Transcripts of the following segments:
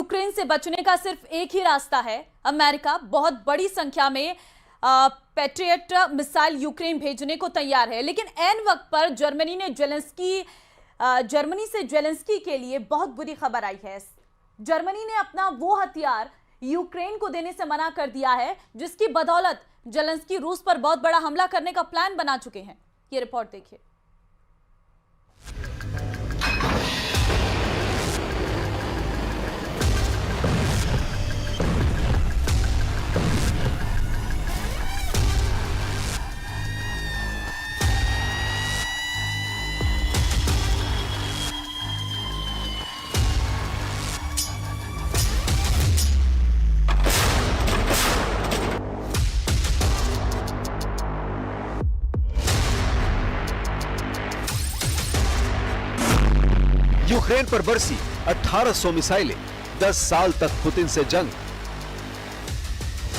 Ukraine से बचने का सिर्फ एक ही रास्ता है। अमेरिका बहुत बड़ी संख्या में पैट्रियट मिसाइल यूक्रेन भेजने को तैयार है, लेकिन ऐन वक्त पर जर्मनी से जेलेंस्की के लिए बहुत बुरी खबर आई है। जर्मनी ने अपना वो हथियार यूक्रेन को देने से मना कर दिया है, जिसकी बदौलत जेलेंस्की रूस पर बहुत बड़ा हमला करने का प्लान बना चुके हैं। ये रिपोर्ट देखिए। यूक्रेन पर बरसी 1800 मिसाइलें, 10 साल तक पुतिन से जंग।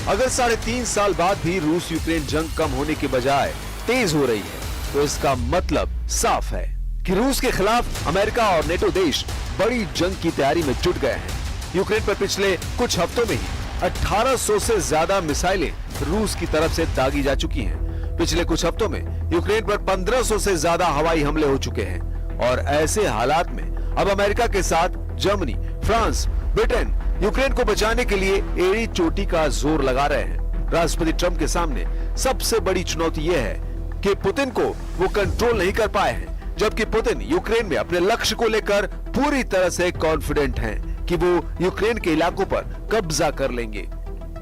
अगर 3.5 साल बाद भी रूस यूक्रेन जंग कम होने के बजाय तेज हो रही है, तो इसका मतलब साफ है कि रूस के खिलाफ अमेरिका और नेटो देश बड़ी जंग की तैयारी में जुट गए हैं। यूक्रेन पर पिछले कुछ हफ्तों में ही 1800 से ज्यादा मिसाइलें रूस की तरफ से दागी जा चुकी हैं। पिछले कुछ हफ्तों में यूक्रेन पर 1500 से ज्यादा हवाई हमले हो चुके हैं, और ऐसे हालात में अब अमेरिका के साथ जर्मनी, फ्रांस, ब्रिटेन यूक्रेन को बचाने के लिए एड़ी चोटी का जोर लगा रहे हैं। राष्ट्रपति ट्रंप के सामने सबसे बड़ी चुनौती यह है कि पुतिन को वो कंट्रोल नहीं कर पाए हैं, जबकि पुतिन यूक्रेन में अपने लक्ष्य को लेकर पूरी तरह से कॉन्फिडेंट हैं कि वो यूक्रेन के इलाकों पर कब्जा कर लेंगे।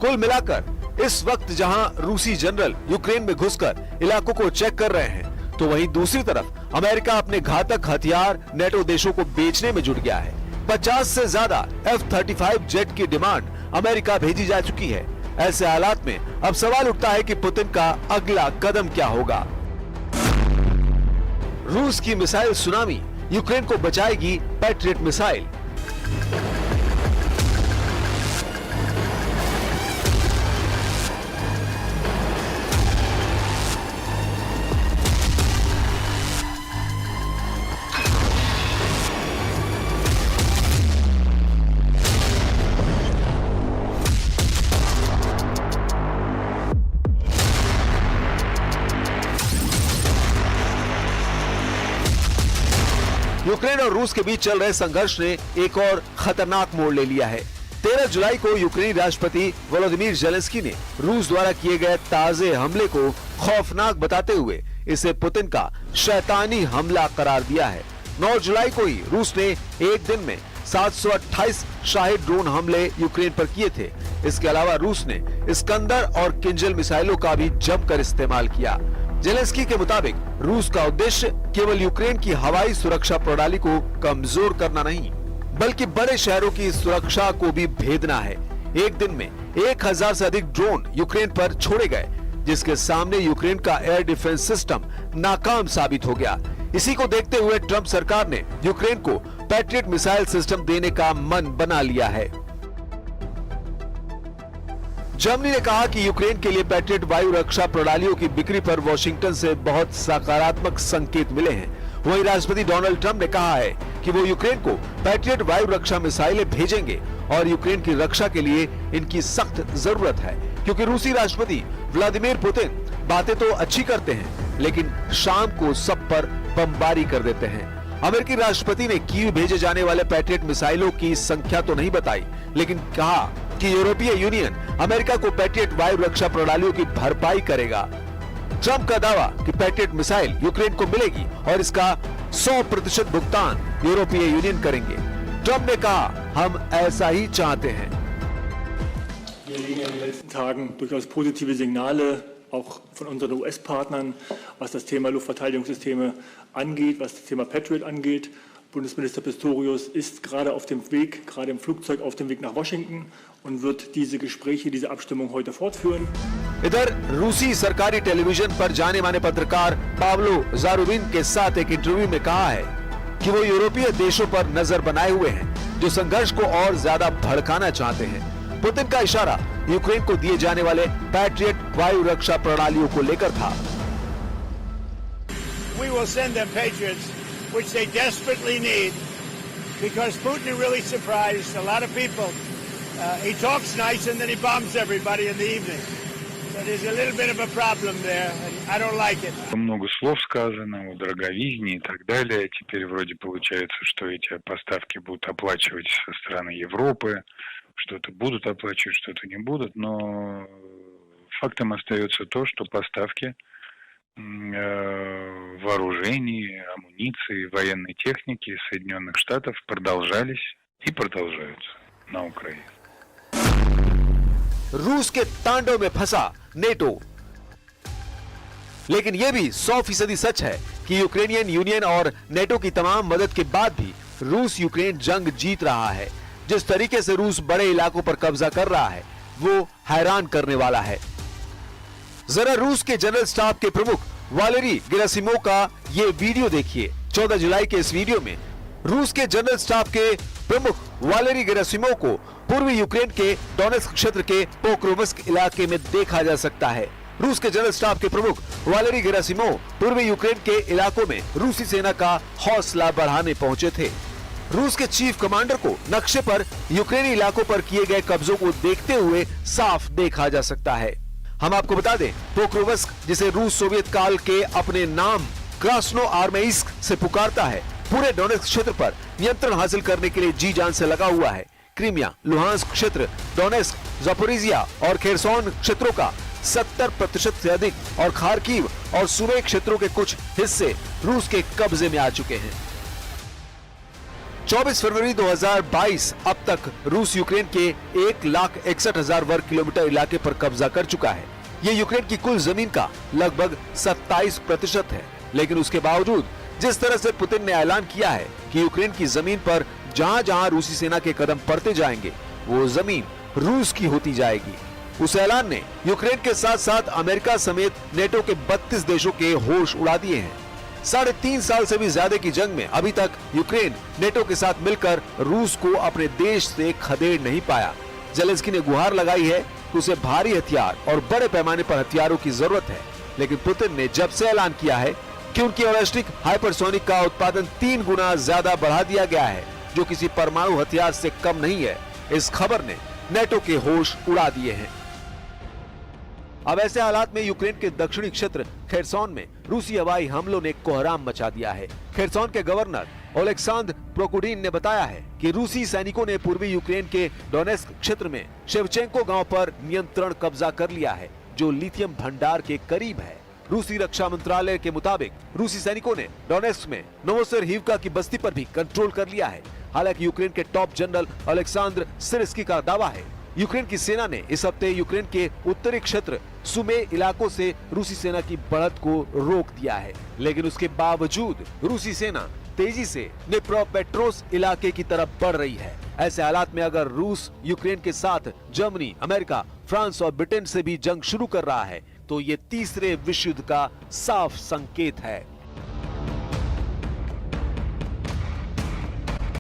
कुल मिलाकर इस वक्त जहां रूसी जनरल यूक्रेन में घुसकर इलाकों को चेक कर रहे हैं, तो वहीं दूसरी तरफ अमेरिका अपने घातक हथियार नेटो देशों को बेचने में जुट गया है। 50 से ज्यादा F-35 जेट की डिमांड अमेरिका भेजी जा चुकी है। ऐसे हालात में अब सवाल उठता है कि पुतिन का अगला कदम क्या होगा। रूस की मिसाइल सुनामी यूक्रेन को बचाएगी पैट्रियट मिसाइल। यूक्रेन और रूस के बीच चल रहे संघर्ष ने एक और खतरनाक मोड़ ले लिया है। 13 जुलाई को यूक्रेनी राष्ट्रपति वोलोदिमीर जेलेंस्की ने रूस द्वारा किए गए ताजे हमले को खौफनाक बताते हुए इसे पुतिन का शैतानी हमला करार दिया है। 9 जुलाई को ही रूस ने एक दिन में 728 शाहिद ड्रोन हमले यूक्रेन पर किए थे। इसके अलावा रूस ने इस्कंदर और किंजल मिसाइलों का भी जमकर इस्तेमाल किया। जेलेंस्की के मुताबिक रूस का उद्देश्य केवल यूक्रेन की हवाई सुरक्षा प्रणाली को कमजोर करना नहीं, बल्कि बड़े शहरों की सुरक्षा को भी भेदना है। एक दिन में 1000 से अधिक ड्रोन यूक्रेन पर छोड़े गए, जिसके सामने यूक्रेन का एयर डिफेंस सिस्टम नाकाम साबित हो गया। इसी को देखते हुए ट्रंप सरकार ने यूक्रेन को पैट्रियट मिसाइल सिस्टम देने का मन बना लिया है। जर्मनी ने कहा कि यूक्रेन के लिए पैट्रियट वायु रक्षा प्रणालियों की बिक्री पर वॉशिंगटन से बहुत सकारात्मक संकेत मिले हैं। वहीं राष्ट्रपति डोनाल्ड ट्रंप ने कहा है कि वो यूक्रेन को पैट्रियट वायु रक्षा मिसाइलें भेजेंगे, और यूक्रेन की रक्षा के लिए इनकी सख्त जरूरत है, क्योंकि रूसी राष्ट्रपति व्लादिमीर पुतिन बातें तो अच्छी करते हैं, लेकिन शाम को सब पर बमबारी कर देते हैं। अमेरिकी राष्ट्रपति ने कीव भेजे जाने वाले पैट्रियट मिसाइलों की संख्या तो नहीं बताई, लेकिन कहा कि यूरोपीय यूनियन अमेरिका को पैट्रियट वायु रक्षा प्रणालियों की भरपाई करेगा। ट्रंप का दावा कि पैट्रियट मिसाइल यूक्रेन को मिलेगी और इसका 100% भुगतान यूरोपीय यूनियन करेंगे। ट्रंप ने कहा, हम ऐसा ही चाहते हैं। Wir liegen in den letzten Tagen durchaus positive Signale, auch von unseren US-Partnern, was das Thema Luftverteidigungssysteme angeht, was das Thema Patriot angeht. Bundesminister Pistorius ist gerade auf dem Weg, gerade im Flugzeug auf dem Weg nach Washington und wird diese Gespräche, diese Abstimmung heute fortführen. इधर रूसी सरकारी television पर जाने माने पत्रकार Pablo जारुबिन के साथ एक इंटरव्यू में कहा है कि वो यूरोपीय देशों पर नजर बनाए हुए हैं, जो संघर्ष को और ज्यादा भड़काना चाहते हैं। पुतिन का इशारा यूक्रेन को दिए जाने वाले पैट्रियट वायु रक्षा प्रणालियों को लेकर था। We will send them Patriots, which they desperately need, because Putin really surprised a lot of people. He talks nice and then he bombs everybody in the evening. So there's a little bit of a problem there, and I don't like it. Много слов сказано о дороговизне и так далее. Теперь вроде получается, что эти поставки будут оплачивать со стороны Европы. Что-то будут оплачивать, что-то не будут. Но фактом остается то, что поставки вооружений, амуниции, военной техники из Соединенных Штатов продолжались и продолжаются на Украине. रूस के तांडव में फंसा NATO. लेकिन यह भी 100% सच है कि यूक्रेनियन यूनियन और नेटो की तमाम मदद के बाद भी रूस यूक्रेन जंग जीत रहा है। जिस तरीके से रूस बड़े इलाकों पर कब्जा कर रहा है वो हैरान करने वाला है। जरा रूस के जनरल स्टाफ के प्रमुख वालेरी गेरासिमोव का ये वीडियो देखिए। 14 जुलाई के इस वीडियो में रूस के जनरल स्टाफ के प्रमुख वालेरी गेरासिमोव को पूर्वी यूक्रेन के डोनेस्क क्षेत्र के पोक्रोवस्क इलाके में देखा जा सकता है। रूस के जनरल स्टाफ के प्रमुख वालेरी गेरासिमोव पूर्वी यूक्रेन के इलाकों में रूसी सेना का हौसला बढ़ाने पहुंचे थे। रूस के चीफ कमांडर को नक्शे पर यूक्रेनी इलाकों पर किए गए कब्जों को देखते हुए साफ देखा जा सकता है। हम आपको बता दें, पोक्रोवस्क, जिसे रूस सोवियत काल के अपने नाम क्रास्नो आर्मेइस्क से पुकारता है, पूरे डोनेस्क क्षेत्र पर नियंत्रण हासिल करने के लिए जी जान से लगा हुआ है। क्रीमिया, लुहांस्क क्षेत्र, डोनेस्क, ज़पोरिजिया और खेरसोन क्षेत्रों का 70% से अधिक और खार्किव और सूमे क्षेत्रों के कुछ हिस्से रूस के कब्जे में आ चुके हैं। 24 फरवरी 2022 अब तक रूस यूक्रेन के 1,61,000 वर्ग किलोमीटर इलाके पर कब्जा कर चुका है। ये यूक्रेन की कुल जमीन का लगभग 27% है। लेकिन उसके बावजूद जिस तरह से पुतिन ने ऐलान किया है कि यूक्रेन की जमीन पर जहां जहां रूसी सेना के कदम पड़ते जाएंगे वो जमीन रूस की होती जाएगी, उस ऐलान ने यूक्रेन के साथ साथ अमेरिका समेत नेटो के 32 देशों के होश उड़ा दिए हैं। 3.5 साल से भी ज्यादा की जंग में अभी तक यूक्रेन नेटो के साथ मिलकर रूस को अपने देश से खदेड़ नहीं पाया। जेलेंस्की ने गुहार लगाई है कि उसे भारी हथियार और बड़े पैमाने पर हथियारों की जरूरत है, लेकिन पुतिन ने जब से ऐलान किया है कि उनकी बैलिस्टिक हाइपरसोनिक का उत्पादन 3 गुना ज्यादा बढ़ा दिया गया है, जो किसी परमाणु हथियार से कम नहीं है, इस खबर ने नेटो के होश उड़ा दिए हैं। अब ऐसे हालात में यूक्रेन के दक्षिणी क्षेत्र खेरसोन में रूसी हवाई हमलों ने कोहराम मचा दिया है। खेरसोन के गवर्नर ओलेक्सांद्र प्रोकोडीन ने बताया है कि रूसी सैनिकों ने पूर्वी यूक्रेन के डोनेस्क क्षेत्र में शेवचेंको गांव पर नियंत्रण कब्जा कर लिया है, जो लिथियम भंडार के करीब है। रूसी रक्षा मंत्रालय के मुताबिक रूसी सैनिकों ने डोनेस्क में नोवोसेरहिवका की बस्ती पर भी कंट्रोल कर लिया है। हालांकि यूक्रेन के टॉप जनरल अलेक्सांद्र सिरस्की का दावा है यूक्रेन की सेना ने इस हफ्ते यूक्रेन के उत्तरी क्षेत्र सुमे इलाकों से रूसी सेना की बढ़त को रोक दिया है। लेकिन उसके बावजूद रूसी सेना तेजी से डिनिप्रोपेट्रोव्स्क इलाके की तरफ बढ़ रही है। ऐसे हालात में अगर रूस यूक्रेन के साथ जर्मनी, अमेरिका, फ्रांस और ब्रिटेन से भी जंग शुरू कर रहा है तो ये तीसरे विश्व युद्ध का साफ संकेत है।